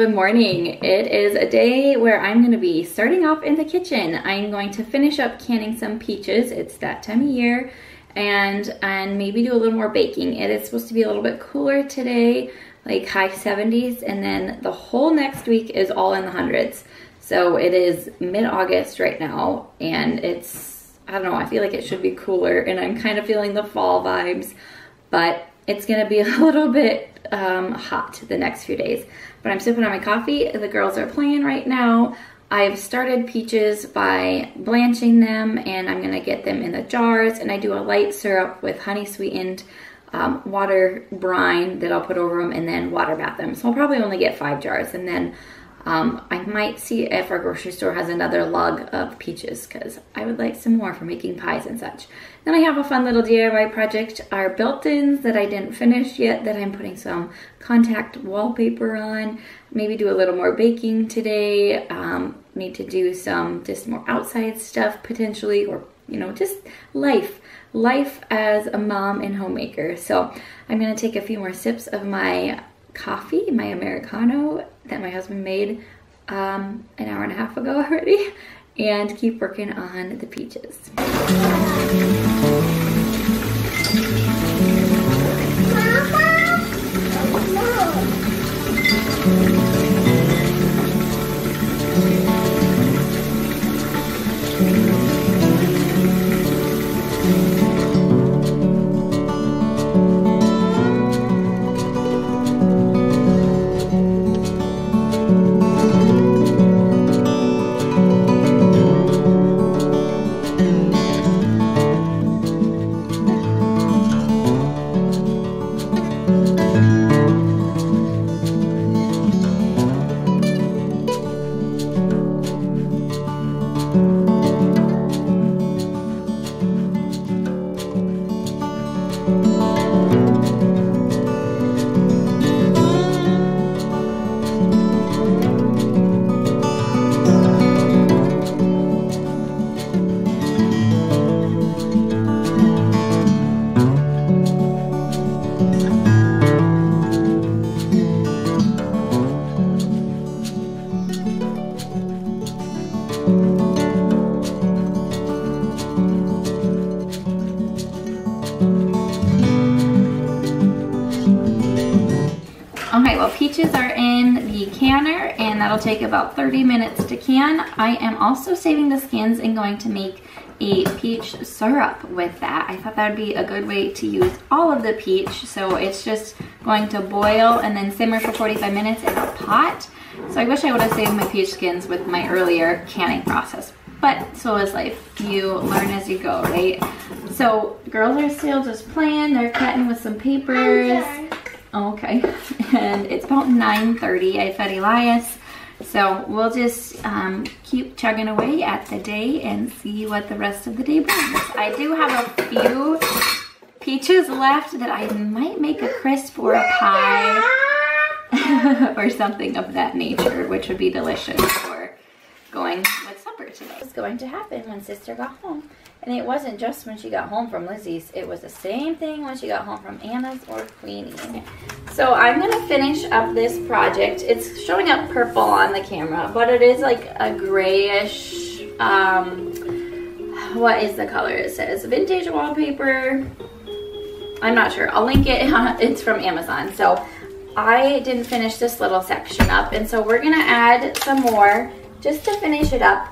Good morning. It is a day where I'm going to be starting off in the kitchen. I'm going to finish up canning some peaches. It's that time of year, and maybe do a little more baking. It is supposed to be a little bit cooler today, like high 70s, and then the whole next week is all in the hundreds. So it is mid-August right now, and it's, I don't know, I feel like it should be cooler, and I'm kind of feeling the fall vibes, but it's going to be a little bit hot the next few days. But I'm sipping on my coffee. The girls are playing right now. I've started peaches by blanching them, and I'm gonna get them in the jars, and I do a light syrup with honey sweetened water brine that I'll put over them and then water bath them. So I'll probably only get 5 jars, and then I might see if our grocery store has another lug of peaches because I would like some more for making pies and such. Then I have a fun little DIY project, our built-ins that I didn't finish yet that I'm putting some contact wallpaper on. Maybe do a little more baking today. Need to do some just more outside stuff potentially, or you know, just life as a mom and homemaker. So I'm gonna take a few more sips of my coffee, my Americano that my husband made an hour and a half ago already, and keep working on the peaches. Okay, well, peaches are in the canner, and that'll take about 30 minutes to can. I am also saving the skins and going to make a peach syrup with that. I thought that would be a good way to use all of the peach. So it's just going to boil and then simmer for 45 minutes in a pot. So I wish I would have saved my peach skins with my earlier canning process. But so is life. You learn as you go, right? So girls are still just playing. They're cutting with some papers. Okay, and it's about 9:30. I fed Elias, so we'll just keep chugging away at the day and see what the rest of the day brings. I do have a few peaches left that I might make a crisp or a pie or something of that nature, which would be delicious for going with supper today. What's going to happen when sister got home? And it wasn't just when she got home from Lizzie's, it was the same thing when she got home from Anna's or Queenie's. So I'm gonna finish up this project. It's showing up purple on the camera, but it is like a grayish, what is the color? It says vintage wallpaper. I'm not sure, I'll link it, it's from Amazon. So I didn't finish this little section up, and so we're gonna add some more just to finish it up.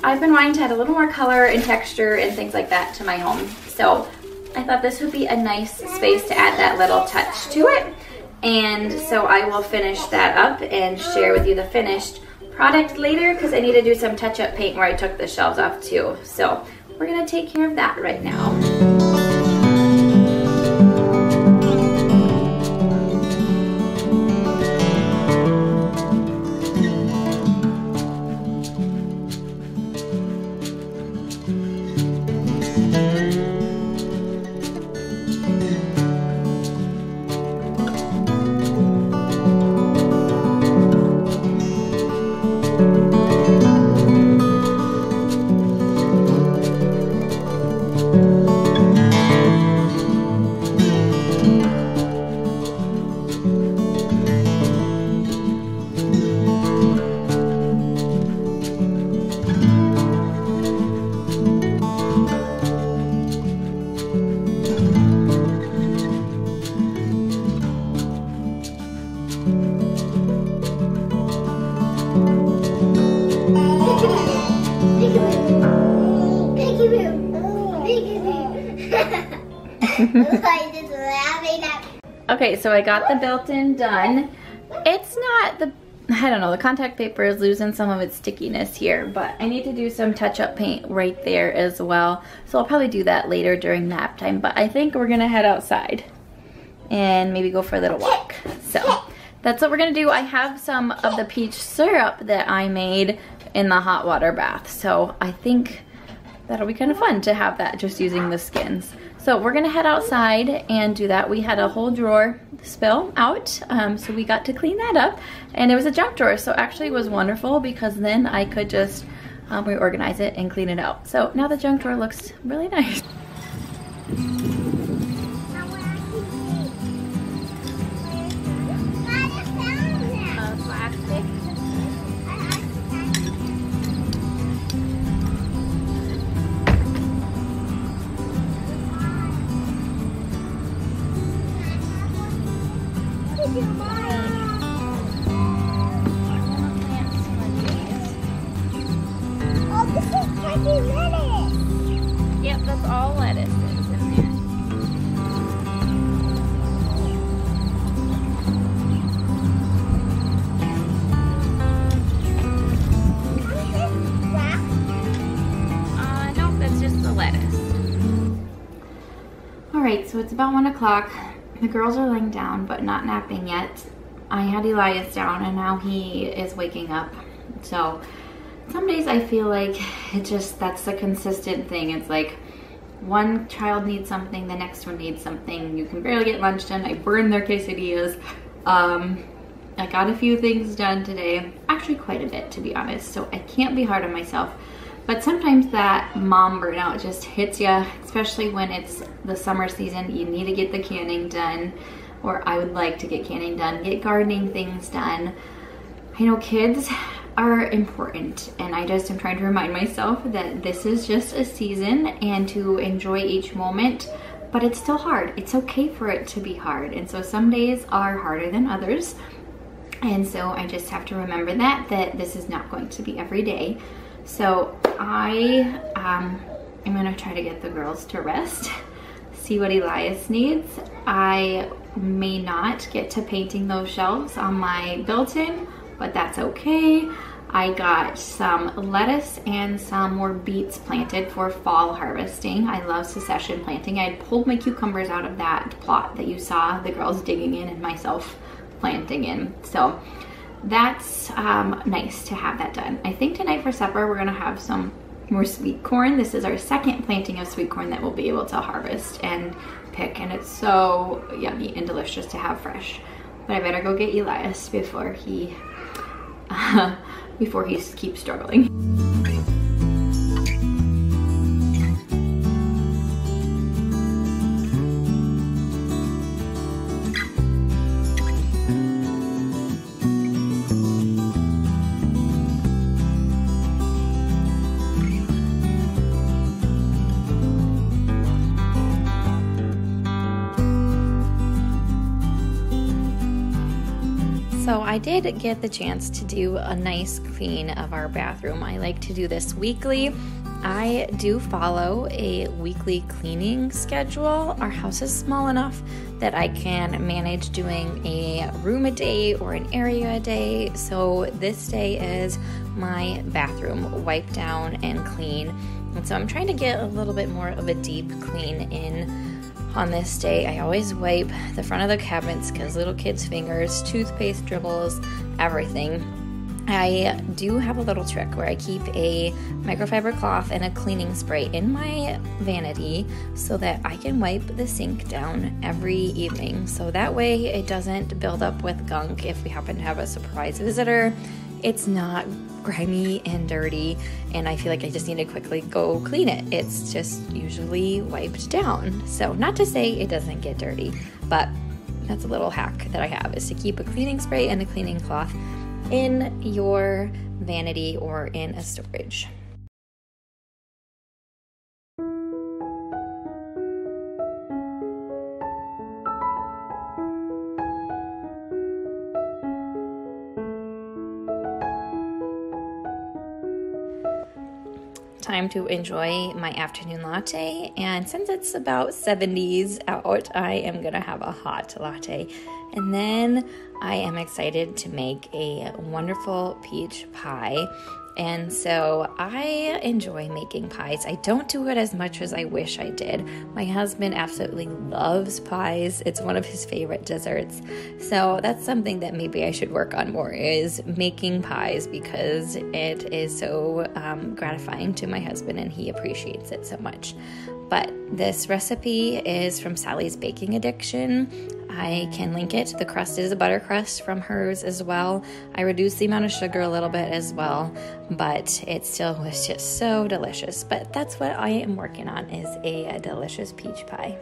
I've been wanting to add a little more color and texture and things like that to my home. So I thought this would be a nice space to add that little touch to it. And so I will finish that up and share with you the finished product later, because I need to do some touch-up paint where I took the shelves off too. So we're gonna take care of that right now. Okay, so I got the built-in done. It's not the, I don't know, the contact paper is losing some of its stickiness here, but I need to do some touch-up paint right there as well. So I'll probably do that later during nap time, but I think we're gonna head outside and maybe go for a little walk. So that's what we're gonna do. I have some of the peach syrup that I made in the hot water bath, so I think that'll be kind of fun to have that just using the skins. So we're gonna head outside and do that. We had a whole drawer spill out, so we got to clean that up. And it was a junk drawer, so actually it was wonderful because then I could just reorganize it and clean it out. So now the junk drawer looks really nice. Yep, that's all lettuce is in there. Nope, that's just the lettuce. Alright, so it's about 1 o'clock. The girls are laying down, but not napping yet. I had Elias down, and now he is waking up. So some days I feel like that's the consistent thing. It's like one child needs something, the next one needs something. You can barely get lunch done. I burned their quesadillas. I got a few things done today. Actually quite a bit, to be honest. So I can't be hard on myself. But sometimes that mom burnout just hits you, especially when it's the summer season. You need to get the canning done, or I would like to get canning done, get gardening things done. I know kids are important, and I just am trying to remind myself that this is just a season and to enjoy each moment, but it's still hard. It's okay for it to be hard, and so some days are harder than others, and so I just have to remember that this is not going to be every day. So I am gonna try to get the girls to rest, see what Elias needs. I may not get to painting those shelves on my built-in, but that's okay. I got some lettuce and some more beets planted for fall harvesting. I love succession planting. I had pulled my cucumbers out of that plot that you saw the girls digging in and myself planting in. So that's nice to have that done. I think tonight for supper we're gonna have some more sweet corn. This is our second planting of sweet corn that we'll be able to harvest and pick, and it's so yummy and delicious to have fresh. But I better go get Elias before he keeps struggling. So I did get the chance to do a nice clean of our bathroom. I like to do this weekly. I do follow a weekly cleaning schedule. Our house is small enough that I can manage doing a room a day or an area a day. So this day is my bathroom wipe down and clean. And so I'm trying to get a little bit more of a deep clean in on this day. I always wipe the front of the cabinets because little kids' fingers, toothpaste dribbles, everything. I do have a little trick where I keep a microfiber cloth and a cleaning spray in my vanity so that I can wipe the sink down every evening. So that way it doesn't build up with gunk if we happen to have a surprise visitor. It's not grimy and dirty, and I feel like I just need to quickly go clean it. It's just usually wiped down. So not to say it doesn't get dirty, but that's a little hack that I have, is to keep a cleaning spray and a cleaning cloth in your vanity or in a storage. time to enjoy my afternoon latte, and since it's about 70s out, I am gonna have a hot latte. And then I am excited to make a wonderful peach pie. And so I enjoy making pies. I don't do it as much as I wish I did. My husband absolutely loves pies. It's one of his favorite desserts. So that's something that maybe I should work on more, is making pies, because it is so gratifying to my husband and he appreciates it so much. But this recipe is from Sally's Baking Addiction. I can link it. The crust is a butter crust from hers as well. I reduced the amount of sugar a little bit as well, but it still was just so delicious. But that's what I am working on, is a delicious peach pie.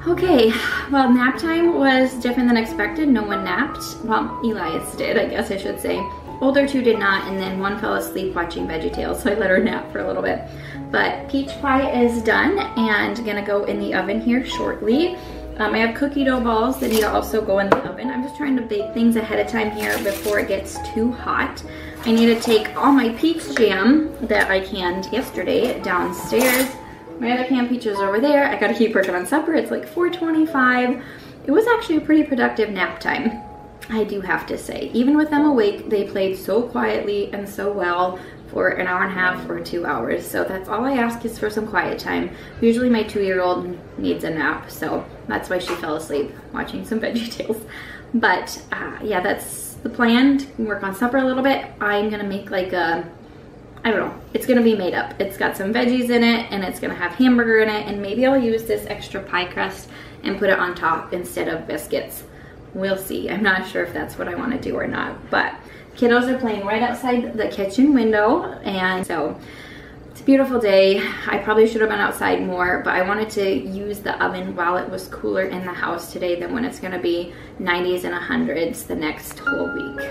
Okay, well, nap time was different than expected. No one napped. Well, Elias did, I guess I should say. Older two did not, and then one fell asleep watching VeggieTales, so I let her nap for a little bit. But peach pie is done and gonna go in the oven here shortly. I have cookie dough balls that need to also go in the oven. I'm just trying to bake things ahead of time here before it gets too hot. I need to take all my peach jam that I canned yesterday downstairs. My other canned peaches over there. I gotta keep working on supper. It's like 4:25. It was actually a pretty productive nap time, I do have to say. Even with them awake, they played so quietly and so well for an hour and a half or 2 hours. So that's all I ask, is for some quiet time. Usually my 2-year-old needs a nap, so that's why she fell asleep watching some VeggieTales. But yeah, that's the plan, to work on supper a little bit. I'm gonna make like a, I don't know, it's gonna be made up. It's got some veggies in it, and it's gonna have hamburger in it, and maybe I'll use this extra pie crust and put it on top instead of biscuits. We'll see. I'm not sure if that's what I wanna do or not, but kiddos are playing right outside the kitchen window, and so it's a beautiful day. I probably should have been outside more, but I wanted to use the oven while it was cooler in the house today than when it's gonna be 90s and 100s the next whole week.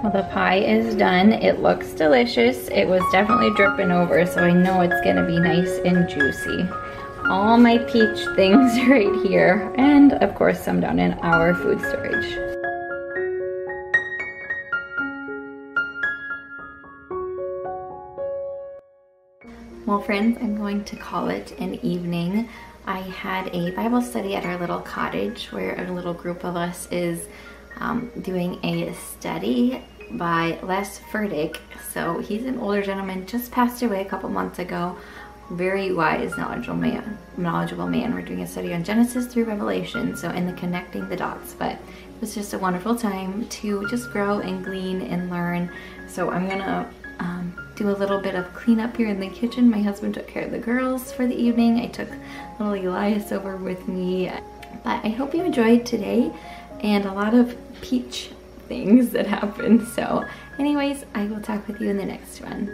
Well, the pie is done. It looks delicious. It was definitely dripping over, so I know it's gonna be nice and juicy. All my peach things right here, and of course some down in our food storage. Well, friends, I'm going to call it an evening. I had a Bible study at our little cottage where a little group of us is doing a study by Les Furtick. So he's an older gentleman, just passed away a couple months ago. Very wise, knowledgeable man. We're doing a study on Genesis through Revelation, so in the connecting the dots. But it was just a wonderful time to just grow and glean and learn. So I'm gonna do a little bit of cleanup here in the kitchen. My husband took care of the girls for the evening. I took little Elias over with me. But I hope you enjoyed today and a lot of peach things that happened. So anyways, I will talk with you in the next one.